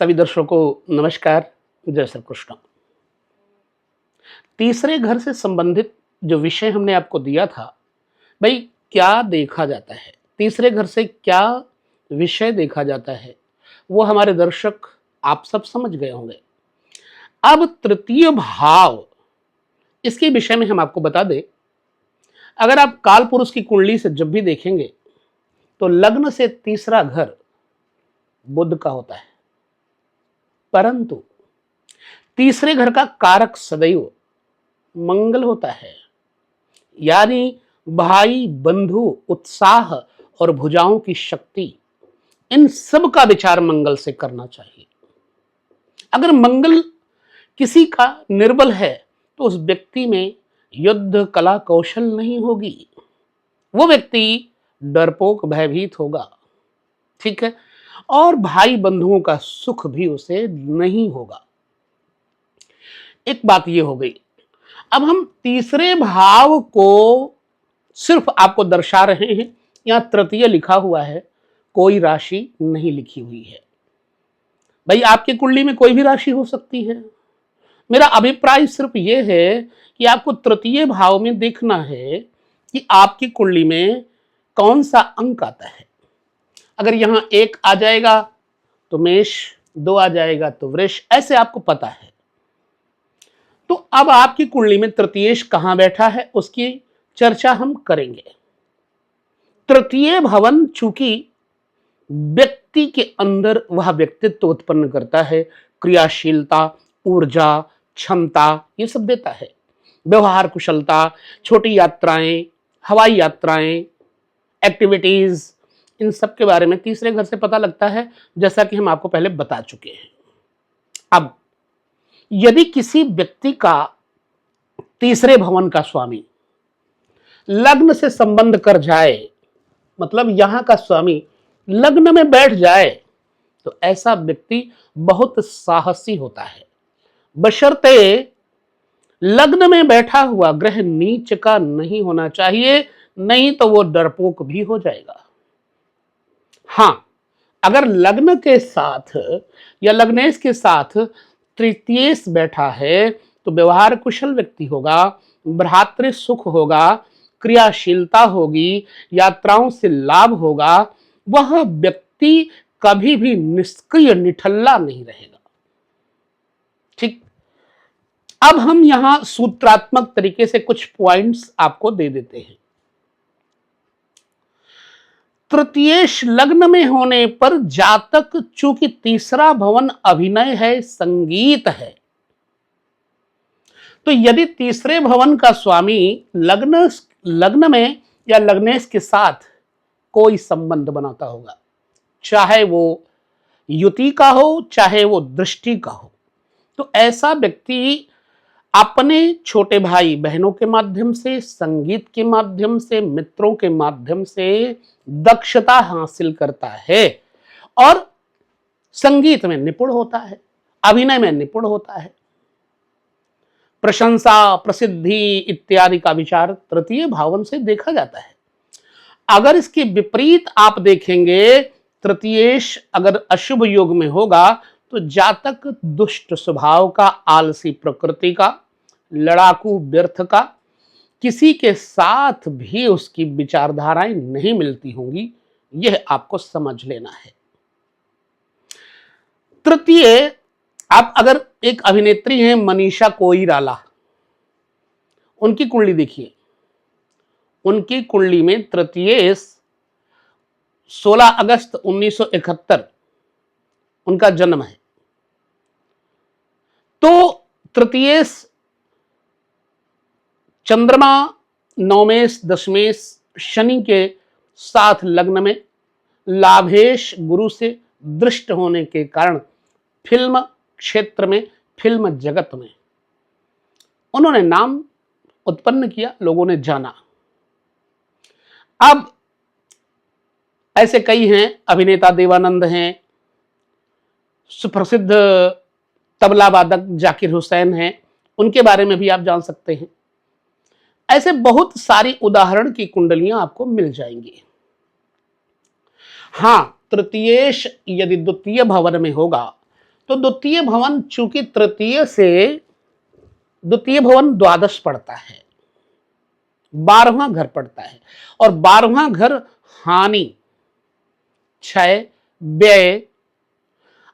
सभी दर्शकों को नमस्कार। जय श्री कृष्ण। तीसरे घर से संबंधित जो विषय हमने आपको दिया था, भाई क्या देखा जाता है, तीसरे घर से क्या विषय देखा जाता है, वो हमारे दर्शक आप सब समझ गए होंगे। अब तृतीय भाव, इसके विषय में हम आपको बता दें। अगर आप काल पुरुष की कुंडली से जब भी देखेंगे तो लग्न से तीसरा घर बुध का होता है, परंतु तीसरे घर का कारक सदैव मंगल होता है। यानी भाई, बंधु, उत्साह और भुजाओं की शक्ति, इन सब का विचार मंगल से करना चाहिए। अगर मंगल किसी का निर्बल है तो उस व्यक्ति में युद्ध कला कौशल नहीं होगी, वो व्यक्ति डरपोक भयभीत होगा, ठीक है, और भाई बंधुओं का सुख भी उसे नहीं होगा। एक बात ये हो गई। अब हम तीसरे भाव को सिर्फ आपको दर्शा रहे हैं। यहां तृतीय लिखा हुआ है, कोई राशि नहीं लिखी हुई है। भाई आपकी कुंडली में कोई भी राशि हो सकती है। मेरा अभिप्राय सिर्फ ये है कि आपको तृतीय भाव में देखना है कि आपकी कुंडली में कौन सा अंक आता है। अगर यहां 1 आ जाएगा तो मेष, 2 आ जाएगा तो वृष, ऐसे आपको पता है। तो अब आपकी कुंडली में तृतीयेश कहां बैठा है उसकी चर्चा हम करेंगे। तृतीय भवन चूंकि व्यक्ति के अंदर वह व्यक्तित्व उत्पन्न करता है, क्रियाशीलता, ऊर्जा, क्षमता, ये सब देता है। व्यवहार कुशलता, छोटी यात्राएं, हवाई यात्राएं, एक्टिविटीज, इन सब के बारे में तीसरे घर से पता लगता है, जैसा कि हम आपको पहले बता चुके हैं। अब यदि किसी व्यक्ति का तीसरे भवन का स्वामी लग्न से संबंध कर जाए, मतलब यहां का स्वामी लग्न में बैठ जाए, तो ऐसा व्यक्ति बहुत साहसी होता है, बशर्ते लग्न में बैठा हुआ ग्रह नीच का नहीं होना चाहिए, नहीं तो वो डरपोक भी हो जाएगा। हां, अगर लग्न के साथ या लग्नेश के साथ तृतीयेश बैठा है तो व्यवहार कुशल व्यक्ति होगा, भ्रातृ सुख होगा, क्रियाशीलता होगी, यात्राओं से लाभ होगा। वह व्यक्ति कभी भी निष्क्रिय निठल्ला नहीं रहेगा। ठीक, अब हम यहां सूत्रात्मक तरीके से कुछ पॉइंट्स आपको दे देते हैं। तृतीयेश लग्न में होने पर जातक, चूंकि तीसरा भवन अभिनय है, संगीत है, तो यदि तीसरे भवन का स्वामी लग्न में या लग्नेश के साथ कोई संबंध बनाता होगा, चाहे वो युति का हो चाहे वो दृष्टि का हो, तो ऐसा व्यक्ति अपने छोटे भाई बहनों के माध्यम से, संगीत के माध्यम से, मित्रों के माध्यम से दक्षता हासिल करता है और संगीत में निपुण होता है, अभिनय में निपुण होता है। प्रशंसा, प्रसिद्धि इत्यादि का विचार तृतीय भावन से देखा जाता है। अगर इसके विपरीत आप देखेंगे, तृतीयेश अगर अशुभ योग में होगा तो जातक दुष्ट स्वभाव का, आलसी प्रकृति का, लड़ाकू व्यर्थ का, किसी के साथ भी उसकी विचारधाराएं नहीं मिलती होंगी, यह आपको समझ लेना है। तृतीय, आप अगर एक अभिनेत्री हैं मनीषा कोइराला, उनकी कुंडली देखिए। उनकी कुंडली में तृतीयेश 16 अगस्त 1971 उनका जन्म है। तो तृतीयेश चंद्रमा नवमेश, दशमेश, शनि के साथ लग्न में लाभेश गुरु से दृष्ट होने के कारण फिल्म क्षेत्र में, फिल्म जगत में उन्होंने नाम उत्पन्न किया, लोगों ने जाना। अब ऐसे कई हैं, अभिनेता देवानंद हैं, सुप्रसिद्ध तबला वादक जाकिर हुसैन हैं, उनके बारे में भी आप जान सकते हैं। ऐसे बहुत सारी उदाहरण की कुंडलियां आपको मिल जाएंगी। हां, तृतीयेश यदि द्वितीय भवन में होगा तो द्वितीय भवन चूंकि तृतीय से द्वितीय भवन द्वादश पड़ता है, 12वां घर पड़ता है, और 12वां घर हानि, क्षय, व्यय,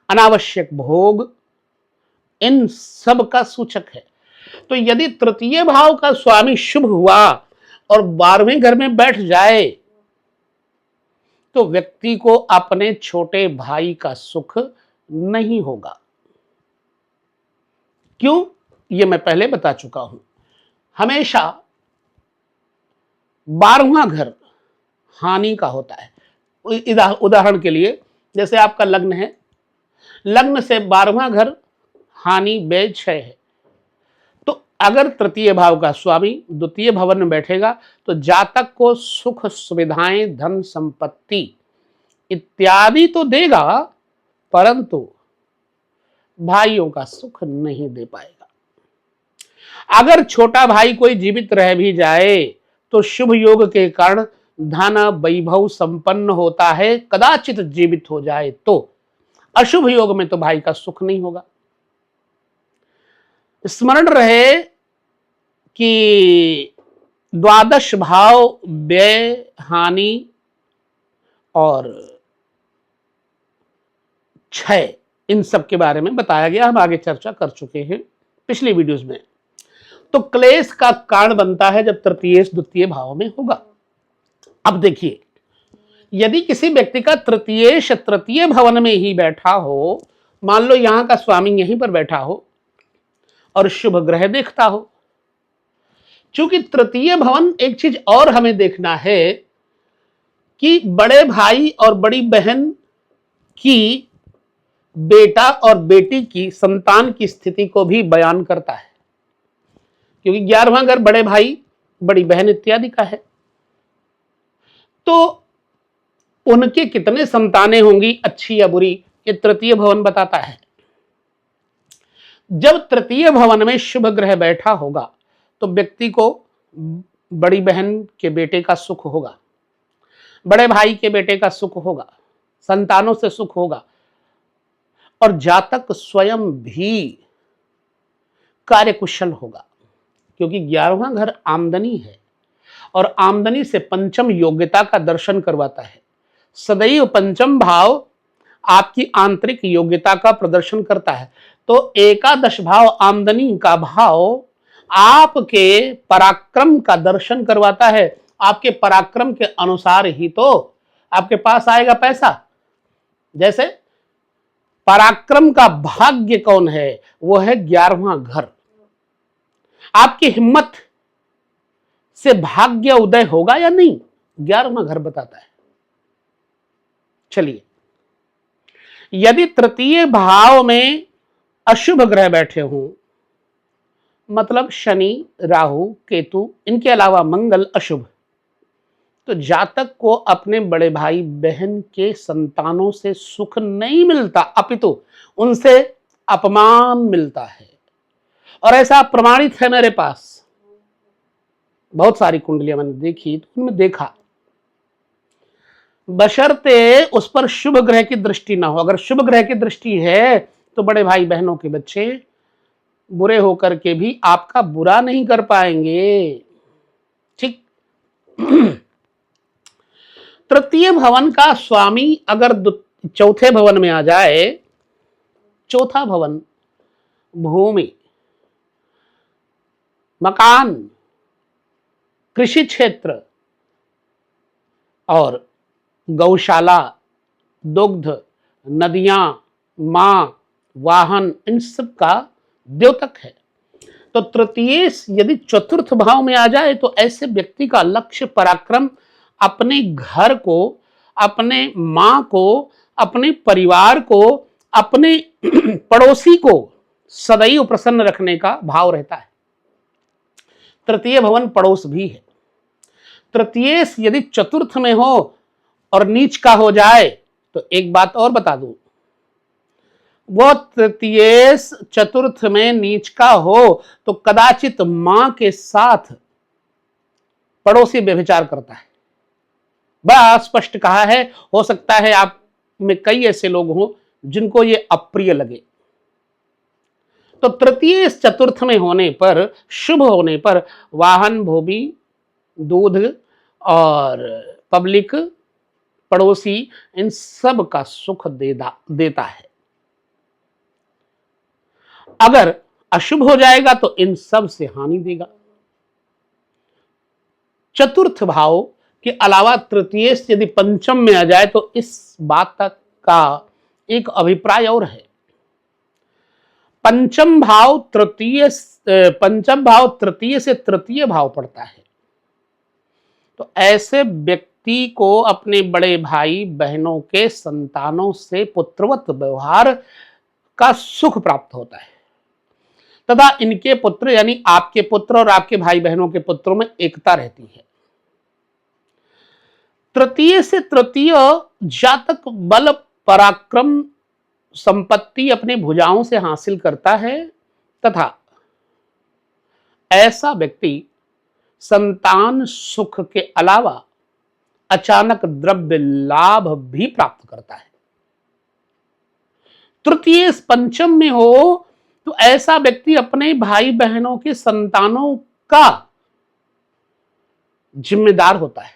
अनावश्यक भोग, इन सब का सूचक है। तो यदि तृतीय भाव का स्वामी शुभ हुआ और 12वें घर में बैठ जाए तो व्यक्ति को अपने छोटे भाई का सुख नहीं होगा। क्यों? ये मैं पहले बता चुका हूं। हमेशा 12वां घर हानि का होता है। उदाहरण के लिए जैसे आपका लग्न है, लग्न से 12वां घर हानि, व्यय, क्षय है, तो अगर तृतीय भाव का स्वामी द्वितीय भवन में बैठेगा तो जातक को सुख, सुविधाएं, धन, संपत्ति इत्यादि तो देगा, परंतु भाइयों का सुख नहीं दे पाएगा। अगर छोटा भाई कोई जीवित रह भी जाए तो शुभ योग के कारण धन, वैभव संपन्न होता है, कदाचित जीवित हो जाए तो। अशुभ योग में तो भाई का सुख नहीं होगा। स्मरण रहे कि द्वादश भाव व्यय, हानि और क्षय, इन सब के बारे में बताया गया, हम आगे चर्चा कर चुके हैं पिछली वीडियोस में। तो क्लेश का कारण बनता है जब तृतीय द्वितीय भाव में होगा। अब देखिए, यदि किसी व्यक्ति का तृतीय भवन में ही बैठा हो, मान लो यहां का स्वामी यहीं पर बैठा हो और शुभ ग्रह देखता हो, चूंकि तृतीय भवन, एक चीज और हमें देखना है कि बड़े भाई और बड़ी बहन की, बेटा और बेटी की, संतान की स्थिति को भी बयान करता है, क्योंकि 11वां घर बड़े भाई, बड़ी बहन इत्यादि का है। तो उनके कितने संतानें होंगी, अच्छी या बुरी, ये तृतीय भवन बताता है। जब तृतीय भवन में शुभ ग्रह बैठा होगा तो व्यक्ति को बड़ी बहन के बेटे का सुख होगा, बड़े भाई के बेटे का सुख होगा, संतानों से सुख होगा, और जातक स्वयं भी कार्यकुशल होगा, क्योंकि 11वां घर आमदनी है और आमदनी से पंचम योग्यता का दर्शन करवाता है। सदैव पंचम भाव आपकी आंतरिक योग्यता का प्रदर्शन करता है। तो एकादश भाव आमदनी का भाव आपके पराक्रम का दर्शन करवाता है। आपके पराक्रम के अनुसार ही तो आपके पास आएगा पैसा। जैसे पराक्रम का भाग्य कौन है, वो है 11वां घर। आपकी हिम्मत से भाग्य उदय होगा या नहीं, 11वां घर बताता है। चलिए, यदि तृतीय भाव में अशुभ ग्रह बैठे हों, मतलब शनि, राहु, केतु, इनके अलावा मंगल अशुभ, तो जातक को अपने बड़े भाई बहन के संतानों से सुख नहीं मिलता, अपितु उनसे अपमान मिलता है। और ऐसा प्रमाणित है, मेरे पास बहुत सारी कुंडलियां मैंने देखी, तो उनमें देखा, बशर्ते उस पर शुभ ग्रह की दृष्टि ना हो। अगर शुभ ग्रह की दृष्टि है तो बड़े भाई बहनों के बच्चे बुरे होकर के भी आपका बुरा नहीं कर पाएंगे। ठीक। तृतीय भवन का स्वामी अगर चौथे भवन में आ जाए, चौथा भवन भूमि, मकान, कृषि क्षेत्र और गौशाला, दुग्ध, नदियां, मां, वाहन, इन सब का द्योतक है। तो तृतीय यदि चतुर्थ भाव में आ जाए तो ऐसे व्यक्ति का लक्ष्य, पराक्रम अपने घर को, अपने मां को, अपने परिवार को, अपने पड़ोसी को सदैव प्रसन्न रखने का भाव रहता है। तृतीय भवन पड़ोस भी है। तृतीय यदि चतुर्थ में हो और नीच का हो जाए तो एक बात और बता दूं, वो तृतीय चतुर्थ में नीच का हो तो कदाचित मां के साथ पड़ोसी व्यभिचार करता है। बड़ा स्पष्ट कहा है। हो सकता है आप में कई ऐसे लोग हों जिनको ये अप्रिय लगे, तो तृतीय चतुर्थ में होने पर, शुभ होने पर वाहन, भूमि, दूध और पब्लिक, पड़ोसी, इन सब का सुख देता है। अगर अशुभ हो जाएगा तो इन सब से हानि देगा। चतुर्थ भाव के अलावा तृतीय यदि पंचम में आ जाए तो इस बात तक का एक अभिप्राय और है। पंचम भाव तृतीय से तृतीय भाव पड़ता है। तो ऐसे व्यक्ति को अपने बड़े भाई बहनों के संतानों से पुत्रवत व्यवहार का सुख प्राप्त होता है तथा इनके पुत्र यानी आपके पुत्र और आपके भाई बहनों के पुत्रों में एकता रहती है। तृतीय से तृतीय जातक बल, पराक्रम, संपत्ति अपने भुजाओं से हासिल करता है तथा ऐसा व्यक्ति संतान सुख के अलावा अचानक द्रव्य लाभ भी प्राप्त करता है। तृतीय पंचम में हो तो ऐसा व्यक्ति अपने भाई बहनों के संतानों का जिम्मेदार होता है,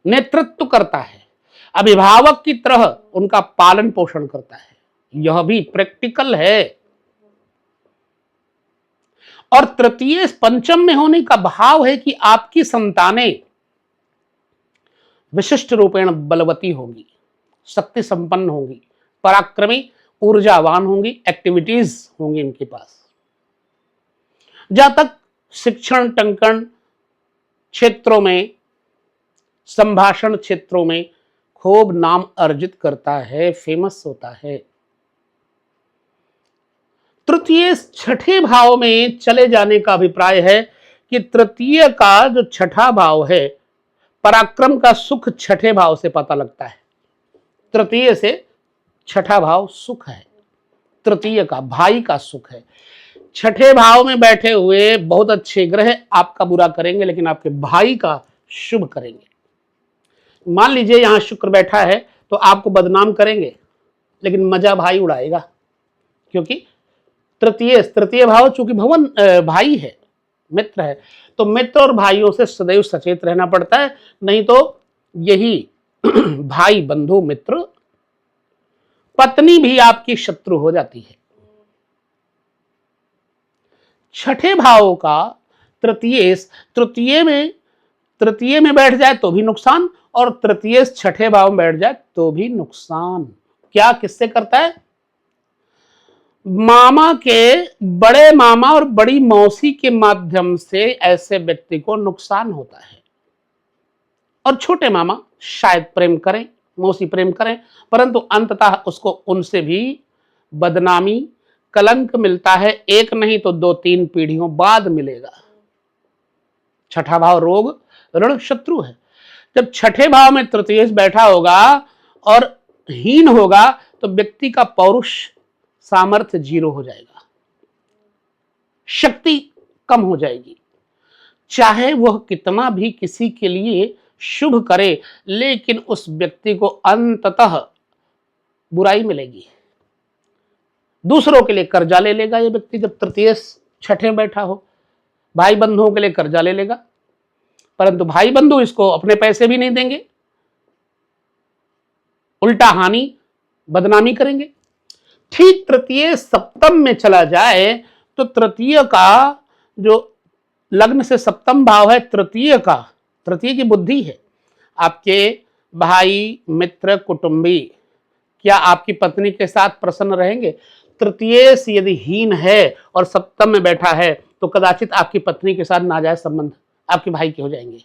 नेतृत्व करता है, अभिभावक की तरह उनका पालन पोषण करता है। यह भी प्रैक्टिकल है। और तृतीय पंचम में होने का भाव है कि आपकी संतानें विशिष्ट रूपेण बलवती होंगी, शक्ति संपन्न होंगी, पराक्रमी, ऊर्जावान होंगी, एक्टिविटीज होंगी इनके पास। जहां तक शिक्षण टंकण क्षेत्रों में, संभाषण क्षेत्रों में खूब नाम अर्जित करता है, फेमस होता है। तृतीय छठे भाव में चले जाने का अभिप्राय है कि तृतीय का जो छठा भाव है, पराक्रम का सुख छठे भाव से पता लगता है। तृतीय से छठा भाव सुख है, तृतीय का भाई का सुख है। छठे भाव में बैठे हुए बहुत अच्छे ग्रह आपका बुरा करेंगे लेकिन आपके भाई का शुभ करेंगे। मान लीजिए यहां शुक्र बैठा है तो आपको बदनाम करेंगे लेकिन मजा भाई उड़ाएगा, क्योंकि तृतीय भाव चूंकि भवन भाई है, मित्र है, तो मित्र और भाइयों से सदैव सचेत रहना पड़ता है, नहीं तो यही भाई, बंधु, मित्र, पत्नी भी आपकी शत्रु हो जाती है। छठे भाव का तृतीय में बैठ जाए तो भी नुकसान, और तृतीय छठे भाव में बैठ जाए तो भी नुकसान। क्या किससे करता है? मामा के, बड़े मामा और बड़ी मौसी के माध्यम से ऐसे व्यक्ति को नुकसान होता है। और छोटे मामा शायद प्रेम करें, मौसी प्रेम करें, परंतु अंततः उसको उनसे भी बदनामी, कलंक मिलता है। एक नहीं तो 2-3 पीढ़ियों बाद मिलेगा। छठा भाव रोग, ऋण, शत्रु है। जब छठे भाव में तृतीय बैठा होगा और हीन होगा तो व्यक्ति का पौरुष, सामर्थ्य 0 हो जाएगा, शक्ति कम हो जाएगी। चाहे वह कितना भी किसी के लिए शुभ करे, लेकिन उस व्यक्ति को अंततः बुराई मिलेगी। दूसरों के लिए कर्जा ले लेगा ये व्यक्ति। जब तृतीय छठे बैठा हो, भाई बंधुओं के लिए कर्जा ले लेगा, परंतु भाई बंधु इसको अपने पैसे भी नहीं देंगे, उल्टा हानि, बदनामी करेंगे। ठीक तृतीय सप्तम में चला जाए तो तृतीय का जो लग्न से सप्तम भाव है, तृतीय की बुद्धि है। आपके भाई, मित्र, कुटुंबी क्या आपकी पत्नी के साथ प्रसन्न रहेंगे? तृतीय से यदि हीन है और सप्तम में बैठा है तो कदाचित आपकी पत्नी के साथ नाजायज संबंध आपके भाई के हो जाएंगे।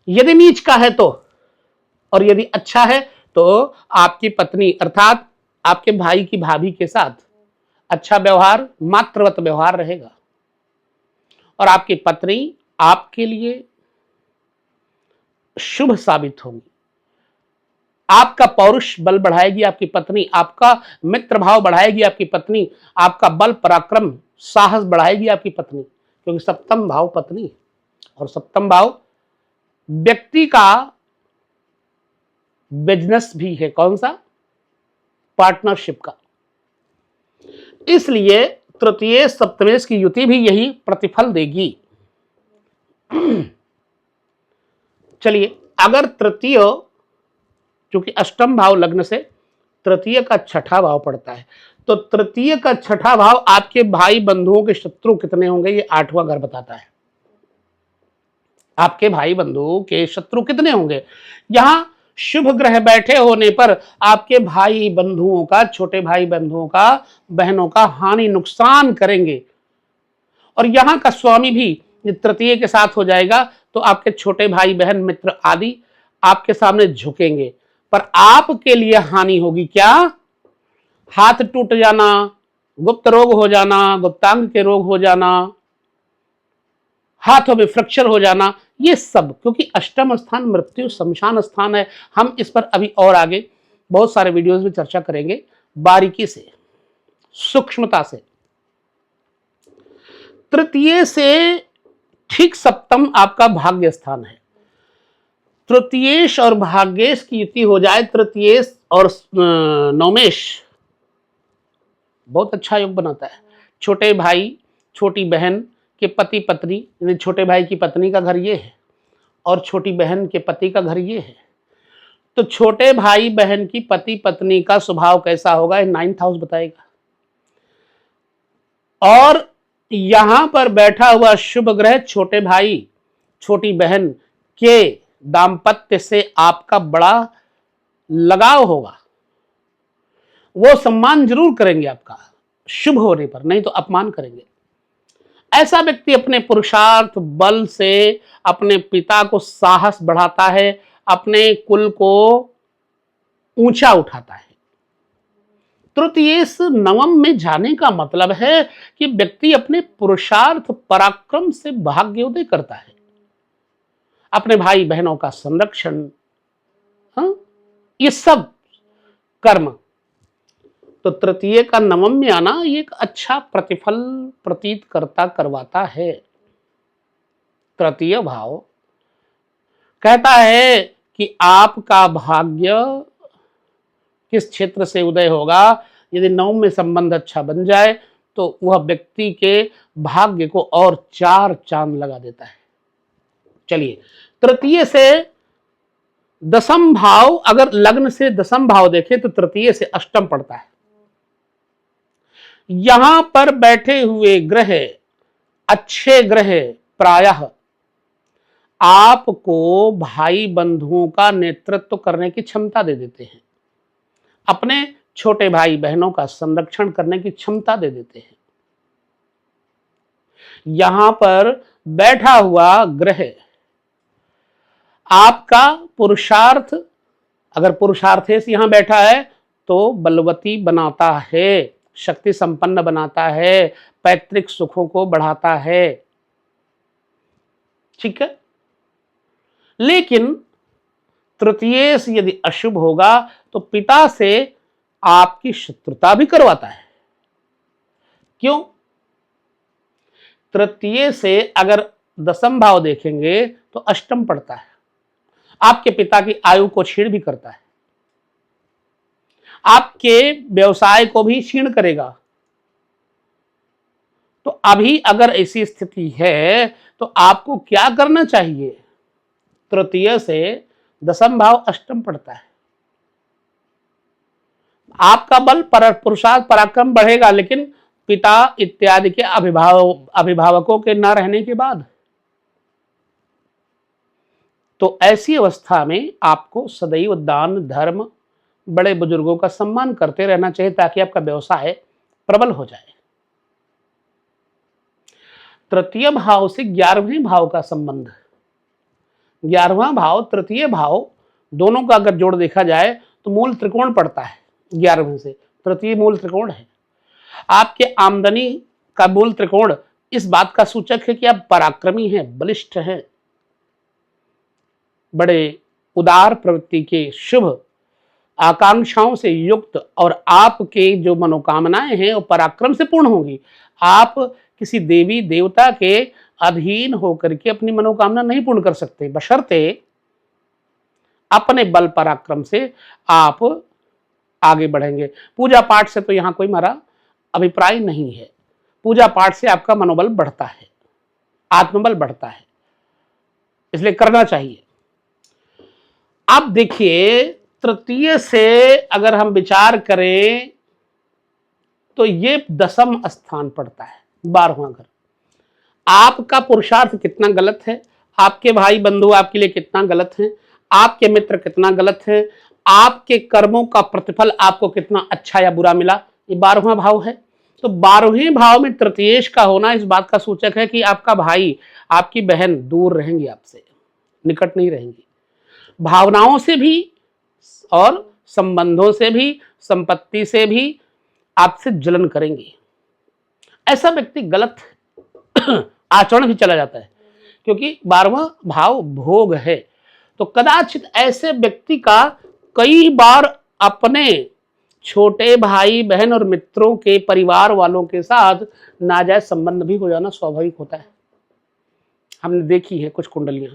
यदि नीच का है तो, और यदि अच्छा है तो आपकी पत्नी अर्थात आपके भाई की भाभी के साथ अच्छा व्यवहार, मातृवत व्यवहार रहेगा, और आपकी पत्नी आपके लिए शुभ साबित होगी। आपका पौरुष बल बढ़ाएगी आपकी पत्नी, आपका मित्र भाव बढ़ाएगी आपकी पत्नी, आपका बल, पराक्रम, साहस बढ़ाएगी आपकी पत्नी, क्योंकि सप्तम भाव पत्नी, और सप्तम भाव व्यक्ति का बिजनेस भी है। कौन सा? पार्टनरशिप का। इसलिए तृतीय सप्तमेश की युति भी यही प्रतिफल देगी। चलिए, अगर तृतीय, क्योंकि अष्टम भाव लग्न से तृतीय का छठा भाव पड़ता है, तो तृतीय का छठा भाव आपके भाई बंधुओं के शत्रु कितने होंगे, ये आठवां घर बताता है। आपके भाई बंधु के शत्रु कितने होंगे। यहां शुभ ग्रह बैठे होने पर आपके भाई बंधुओं का, छोटे भाई बंधुओं का, बहनों का हानि नुकसान करेंगे। और यहां का स्वामी भी तृतीय के साथ हो जाएगा, तो आपके छोटे भाई बहन मित्र आदि आपके सामने झुकेंगे, पर आपके लिए हानि होगी। क्या? हाथ टूट जाना, गुप्त रोग हो जाना, गुप्तांग के रोग हो जाना, हाथों में फ्रैक्चर हो जाना, ये सब, क्योंकि अष्टम स्थान मृत्यु शमशान स्थान है। हम इस पर अभी और आगे बहुत सारे वीडियोस में चर्चा करेंगे, बारीकी से, सूक्ष्मता से। तृतीय से ठीक सप्तम आपका भाग्य स्थान है। तृतीयेश और भाग्येश की युति हो जाए, तृतीयेश और नवमेश, बहुत अच्छा योग बनाता है। छोटे भाई छोटी बहन के पति पत्नी, यानी छोटे भाई की पत्नी का घर ये है और छोटी बहन के पति का घर ये है, तो छोटे भाई बहन की पति पत्नी का स्वभाव कैसा होगा, 9th हाउस बताएगा। और यहां पर बैठा हुआ शुभ ग्रह छोटे भाई छोटी बहन के दाम्पत्य से आपका बड़ा लगाव होगा। वो सम्मान जरूर करेंगे आपका शुभ होने पर, नहीं तो अपमान करेंगे। ऐसा व्यक्ति अपने पुरुषार्थ बल से अपने पिता को साहस बढ़ाता है, अपने कुल को ऊंचा उठाता है। तृतीयेश नवम में जाने का मतलब है कि व्यक्ति अपने पुरुषार्थ पराक्रम से भाग्योदय करता है, अपने भाई बहनों का संरक्षण, ये सब कर्म। तो तृतीय का नवम में आना ये एक अच्छा प्रतिफल प्रतीत करवाता है। तृतीय भाव कहता है कि आपका भाग्य किस क्षेत्र से उदय होगा। यदि नवम में संबंध अच्छा बन जाए तो वह व्यक्ति के भाग्य को और 4 चांद लगा देता है। चलिए, तृतीय से दसम भाव, अगर लग्न से दसम भाव देखें तो तृतीय से अष्टम पड़ता है। यहां पर बैठे हुए ग्रह, अच्छे ग्रह प्रायः आपको भाई बंधुओं का नेतृत्व करने की क्षमता दे देते हैं, अपने छोटे भाई बहनों का संरक्षण करने की क्षमता दे देते हैं। यहां पर बैठा हुआ ग्रह आपका पुरुषार्थ, अगर पुरुषार्थ से यहां बैठा है तो बलवती बनाता है, शक्ति संपन्न बनाता है, पैतृक सुखों को बढ़ाता है। ठीक है, लेकिन तृतीय से यदि अशुभ होगा तो पिता से आपकी शत्रुता भी करवाता है। क्यों? तृतीय से अगर दसम भाव देखेंगे तो अष्टम पड़ता है, आपके पिता की आयु को छीण भी करता है, आपके व्यवसाय को भी क्षीण करेगा। तो अभी अगर ऐसी स्थिति है तो आपको क्या करना चाहिए? तृतीय से दसम भाव अष्टम पड़ता है, आपका बल पुरुषार्थ पराक्रम बढ़ेगा, लेकिन पिता इत्यादि के अभिभावकों के न रहने के बाद। तो ऐसी अवस्था में आपको सदैव दान धर्म, बड़े बुजुर्गों का सम्मान करते रहना चाहिए, ताकि आपका व्यवसाय प्रबल हो जाए। तृतीय भाव से 11वें भाव का संबंध, 11वां भाव तृतीय भाव, दोनों का अगर जोड़ देखा जाए तो मूल त्रिकोण पड़ता है। 11वें से तृतीय मूल त्रिकोण है। आपके आमदनी का मूल त्रिकोण इस बात का सूचक है कि आप पराक्रमी हैं, बलिष्ठ हैं, बड़े उदार प्रवृत्ति के, शुभ आकांक्षाओं से युक्त, और आपके जो मनोकामनाएं हैं वो पराक्रम से पूर्ण होंगी। आप किसी देवी देवता के अधीन होकर के अपनी मनोकामना नहीं पूर्ण कर सकते, बशर्ते अपने बल पराक्रम से आप आगे बढ़ेंगे। पूजा पाठ से तो यहां कोई हमारा अभिप्राय नहीं है। पूजा पाठ से आपका मनोबल बढ़ता है, आत्मबल बढ़ता है, इसलिए करना चाहिए। अब देखिए, तृतीय से अगर हम विचार करें तो ये दसम स्थान पड़ता है, 12वां घर। आपका पुरुषार्थ कितना गलत है, आपके भाई बंधु आपके लिए कितना गलत है, आपके मित्र कितना गलत है, आपके कर्मों का प्रतिफल आपको कितना अच्छा या बुरा मिला, ये 12वां भाव है। तो 12वें भाव में तृतीयेश का होना इस बात का सूचक है कि आपका भाई, आपकी बहन दूर रहेंगी, आपसे निकट नहीं रहेंगी, भावनाओं से भी और संबंधों से भी, संपत्ति से भी आपसे जलन करेंगे। ऐसा व्यक्ति गलत आचरण भी चला जाता है, क्योंकि 12वां भाव भोग है। तो कदाचित ऐसे व्यक्ति का कई बार अपने छोटे भाई बहन और मित्रों के परिवार वालों के साथ नाजायज संबंध भी हो जाना स्वाभाविक होता है। हमने देखी है कुछ कुंडलियां।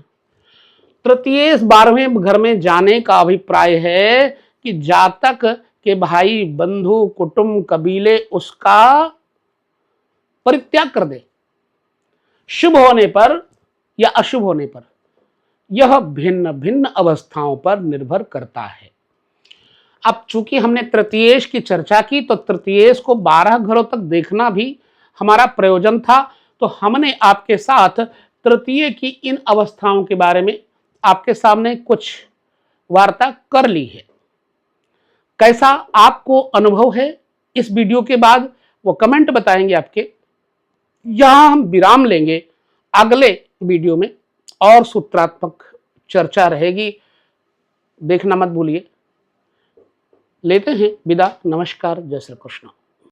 तृतीय 12वें घर में जाने का अभिप्राय है कि जातक के भाई बंधु कुटुंब कबीले उसका परित्याग कर दे, शुभ होने पर या अशुभ होने पर। यह भिन्न भिन्न अवस्थाओं पर निर्भर करता है। अब चूंकि हमने तृतीयेश की चर्चा की, तो तृतीयेश को 12 घरों तक देखना भी हमारा प्रयोजन था। तो हमने आपके साथ तृतीय की इन अवस्थाओं के बारे में आपके सामने कुछ वार्ता कर ली है। कैसा आपको अनुभव है इस वीडियो के बाद, वो कमेंट बताएंगे आपके। यहां हम विराम लेंगे, अगले वीडियो में और सूत्रात्मक चर्चा रहेगी, देखना मत भूलिए। लेते हैं विदा, नमस्कार, जय श्री कृष्ण।